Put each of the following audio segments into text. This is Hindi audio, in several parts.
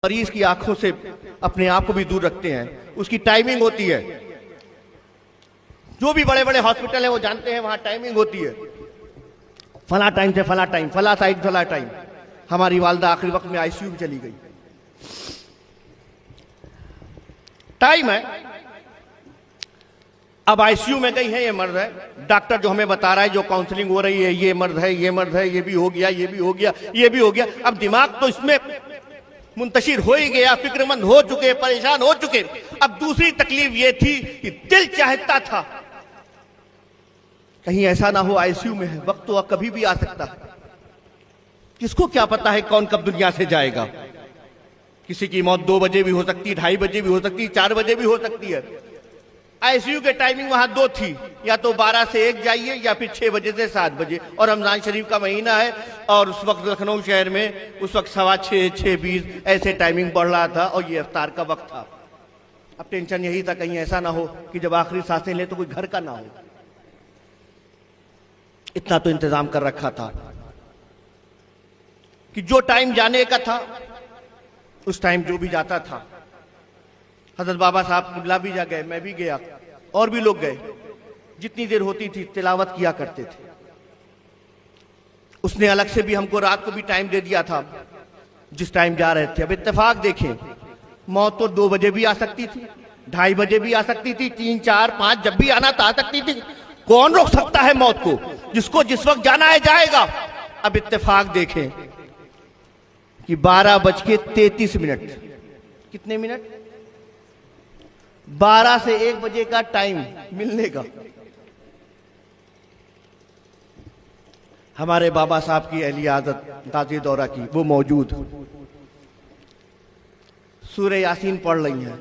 मरीज की आंखों से अपने आप को भी दूर रखते हैं। उसकी टाइमिंग होती है, जो भी बड़े बड़े हॉस्पिटल है वो जानते हैं, वहां टाइमिंग होती है, फला टाइम से फला टाइम, फला साइड फला टाइम। हमारी वालदा आखिरी वक्त में आईसीयू में चली गई। टाइम है, अब आईसीयू में गई है, ये मर्द है, डॉक्टर जो हमें बता रहा है, जो काउंसलिंग हो रही है, ये मर्द है, ये मर्द है, ये भी हो गया, ये भी हो गया, ये भी हो गया। अब दिमाग तो इसमें मुंतशिर हो ही गया, फिक्रमंद हो चुके, परेशान हो चुके। अब दूसरी तकलीफ यह थी कि दिल चाहता था कहीं ऐसा ना हो आईसीयू में है, वक्त तो कभी भी आ सकता है, किसको क्या पता है कौन कब दुनिया से जाएगा। किसी की मौत 2 बजे भी हो सकती है, 2:30 बजे भी हो सकती है, 4 बजे भी हो सकती है। आईसीयू के टाइमिंग वहां 2 थी, या तो 12 से 1 जाइए या फिर 6 बजे से 7 बजे। और रमजान शरीफ का महीना है और उस वक्त लखनऊ शहर में उस वक्त 6:15, 6:20 ऐसे टाइमिंग बढ़ रहा था और ये इफ्तार का वक्त था। अब टेंशन यही था कहीं ऐसा ना हो कि जब आखिरी सांसें ले तो कोई घर का ना हो। इतना तो इंतजाम कर रखा था कि जो टाइम जाने का था उस टाइम जो भी जाता था। हजरत बाबा साहब किबला भी जा गए, मैं भी गया, और भी लोग गए। जितनी देर होती थी तिलावत किया करते थे। उसने अलग से भी हमको रात को भी टाइम दे दिया था जिस टाइम जा रहे थे। अब इत्तेफाक देखें, मौत तो 2 बजे भी आ सकती थी, 2:30 बजे भी आ सकती थी, 3, 4, 5 जब भी आना था आ सकती थी। कौन रोक सकता है मौत को? जिसको जिस वक्त जाना है जाएगा। अब इत्तेफाक देखें कि 12:33, कितने मिनट? 12 से 1 बजे का टाइम मिलने का। हमारे बाबा साहब की अहली आदत गाजी दौरा की, वो मौजूद, सूरह यासीन पढ़ रही हैं।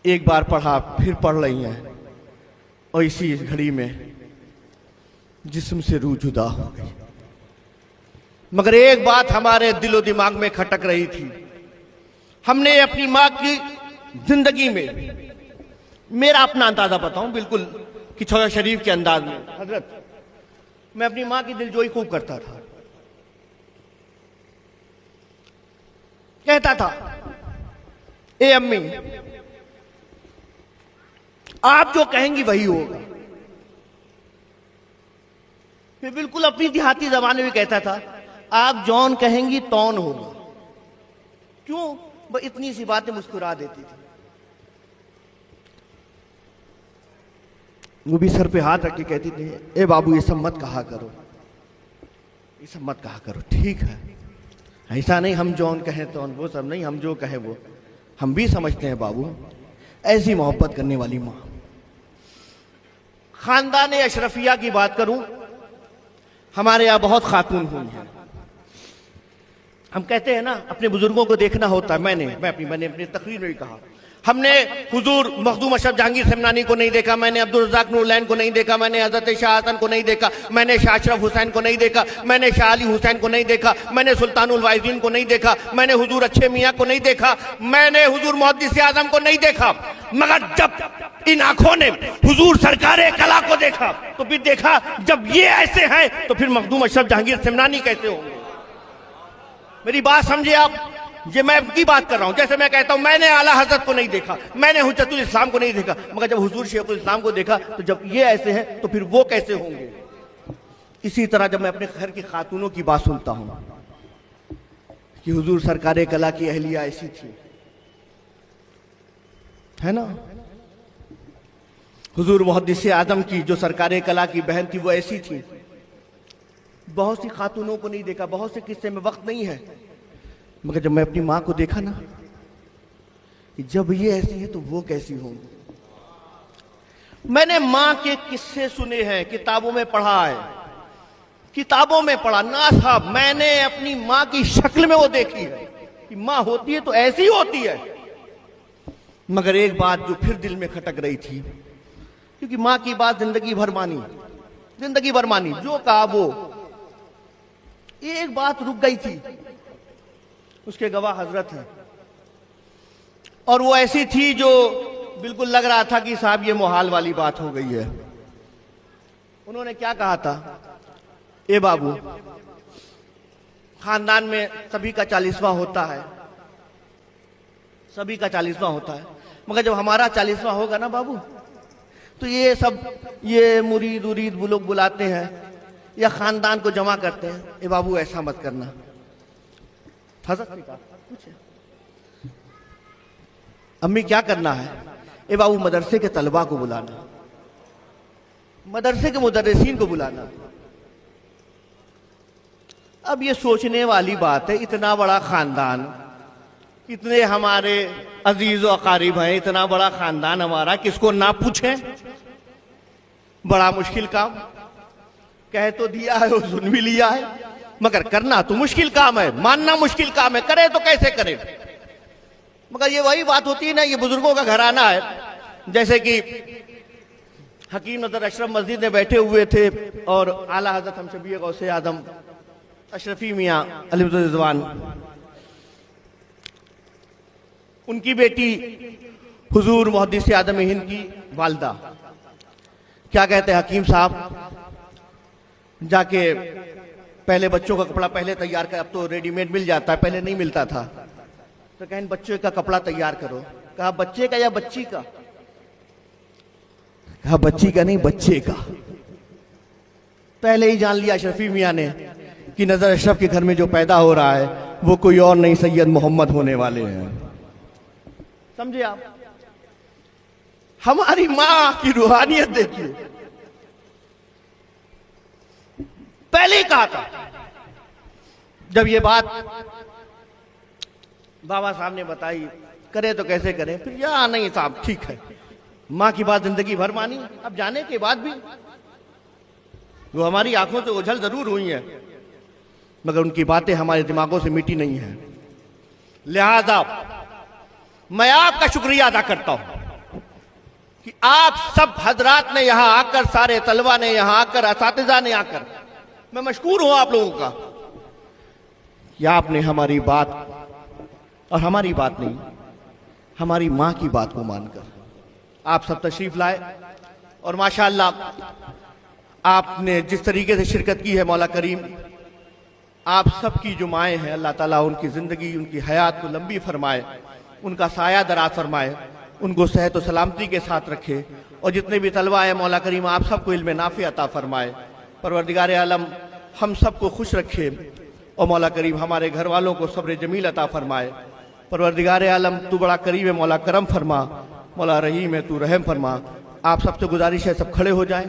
एक बार पढ़ा, फिर पढ़ रही हैं, और इसी घड़ी में जिस्म से रूह जुदा हो गई। मगर एक बात हमारे दिलो दिमाग में खटक रही थी। हमने अपनी मां की जिंदगी में, मेरा अपना अंदाजा बताऊं बिल्कुल कि किचौरा शरीफ के अंदाज में, हजरत, मैं अपनी मां की दिलजोई खूब करता था। कहता था, ए अम्मी, आप जो कहेंगी वही होगा। मैं बिल्कुल अपनी देहाती जबान में भी कहता था, आप जौन कहेंगी तौन होगा। क्यों? वो इतनी सी बातें मुस्कुरा देती थी। वो भी सर पे हाथ रख के कहती थी, ए बाबू ये सब मत कहा करो, ये सब मत कहा करो, ठीक है, ऐसा नहीं हम जौन कहें तौन, वो सब नहीं, हम जो कहें वो हम भी समझते हैं बाबू। ऐसी मोहब्बत करने वाली मां। खानदान अशरफिया की बात करूं, हमारे यहां बहुत खातून हुई हैं। हम कहते हैं ना, अपने बुजुर्गों को देखना होता है। मैंने अपनी तकरीर में भी कहा, हमने हुजूर मखदूम अशरफ जहांगीर समनानी को नहीं देखा, मैंने अब्दुल रज़ाक नूरलैन को नहीं देखा, मैंने हजरत शाह हसन को नहीं देखा, मैंने शाह अशरफ हुसैन को नहीं देखा, मैंने शाह अली हुसैन को नहीं देखा, मैंने सुल्तानुल वाइज़ीन को नहीं देखा, मैंने हुजूर अच्छे मियाँ को नहीं देखा, मैंने हुजूर मुहद्दिस आज़म को नहीं देखा। मगर जब इन आंखों ने हुजूर सरकारे कला को देखा तो फिर देखा, जब ये ऐसे हैं तो फिर मखदूम अशरफ जहांगीर समनानी कैसे होंगे? मेरी बात समझे आप? ये मैं की बात कर रहा हूं। जैसे मैं कहता हूं, मैंने आला हजरत को नहीं देखा, मैंने हुज्जतुल इस्लाम को नहीं देखा, मगर जब हुजूर शेखुल इस्लाम को देखा तो जब ये ऐसे हैं तो फिर वो कैसे होंगे? इसी तरह जब मैं अपने घर की खातूनों की बात सुनता हूं कि हुजूर सरकारे कला की अहलिया ऐसी थी, है ना, हुजूर मुहद्दिस आज़म की जो सरकारे कला की बहन थी वो ऐसी थी। बहुत सी खातूनों को नहीं देखा, बहुत से किस्से में वक्त नहीं है, मगर जब मैं अपनी मां को देखा ना कि जब ये ऐसी है तो वो कैसी होंगी। मैंने मां के किस्से सुने हैं, किताबों में पढ़ा है, किताबों में पढ़ा ना साहब, मैंने अपनी मां की शक्ल में वो देखी है कि मां होती है तो ऐसी होती है। मगर एक बात जो फिर दिल में खटक रही थी, क्योंकि मां की बात जिंदगी भर मानी, जिंदगी भर मानी, जो कहा वो। एक बात रुक गई थी, उसके गवाह हजरत हैं, और वो ऐसी थी जो बिल्कुल लग रहा था कि साहब ये मुहाल वाली बात हो गई है। उन्होंने क्या कहा था, ए बाबू, खानदान में सभी का 40वां होता है, सभी का 40वां होता है, मगर जब हमारा 40वां होगा ना बाबू, तो ये सब ये मुरीद उरीद वो लोग बुलाते हैं या खानदान को जमा करते हैं, ए बाबू ऐसा मत करना। कुछ अम्मी क्या करना है, ए बाबू मदरसे के तलबा को बुलाना, मदरसे के मुदर्रिसीन को बुलाना। अब ये सोचने वाली बात है, इतना बड़ा खानदान, इतने हमारे अजीज और अकारीब हैं, इतना बड़ा खानदान हमारा, किसको ना पूछें? बड़ा मुश्किल काम। कह तो दिया है और सुन भी लिया है, मगर करना तो मुश्किल काम है, मानना मुश्किल काम है, करे तो कैसे करे? मगर ये वही बात होती है ना, ये बुजुर्गों का घराना है। जैसे कि हकीम नजर अशरफ मस्जिद में बैठे हुए थे और आला हजरत हम शबीर गौसे आदम अशरफी मियाँ अलैहिस्सलाम, उनकी बेटी हुजूर मुहद्दिस आदम हिंद की वालदा क्या कहते हैं, हकीम साहब जाके पहले बच्चों का कपड़ा पहले तैयार कर, अब तो रेडीमेड मिल जाता है, पहले नहीं मिलता था, तो कहें बच्चों का कपड़ा तैयार करो। कहा बच्चे का या बच्ची का? कहा बच्ची का नहीं, बच्चे का। पहले ही जान लिया अशरफी मियाँ ने कि नजर अशरफ के घर में जो पैदा हो रहा है वो कोई और नहीं, सैयद मोहम्मद होने वाले हैं। समझे आप? हमारी मां की रूहानियत देखिए, पहले ही कहा था। जब ये बात बाबा साहब ने बताई, करे तो कैसे करें, फिर या नहीं साहब ठीक है, मां की बात जिंदगी भर मानी। अब जाने के बाद भी वो हमारी आंखों से ओझल जरूर हुई है, मगर उनकी बातें हमारे दिमागों से मिटी नहीं है। लिहाजा मैं आपका शुक्रिया अदा करता हूं कि आप सब हजरात ने यहां आकर, सारे तलबा ने यहां आकर, असातिज़ा ने आकर, मैं मशकूर हूं आप लोगों का कि आपने हमारी बात, और हमारी बात नहीं, हमारी मां की बात को मानकर आप सब तशरीफ लाए। और माशाअल्लाह आपने जिस तरीके से शिरकत की है, मौला करीम आप सबकी जो माएँ हैं, अल्लाह ताला उनकी ज़िंदगी, उनकी हयात को लंबी फरमाए, उनका साया दराज फरमाए, उनको सेहत और सलामती के साथ रखे, और जितने भी तलबा है मौला करीम आप सबको इल्म नाफ़ी अता फरमाए। परवरदिगार आलम हम सबको खुश रखे, और मौला करीम हमारे घर वालों को सब्र जमील अता फरमाए। परवरदिगार आलम तू बड़ा करीब है, मौला करम फरमा, मौला रहीम है, तू रहम फरमा। आप सबसे गुजारिश है सब खड़े हो जाएं।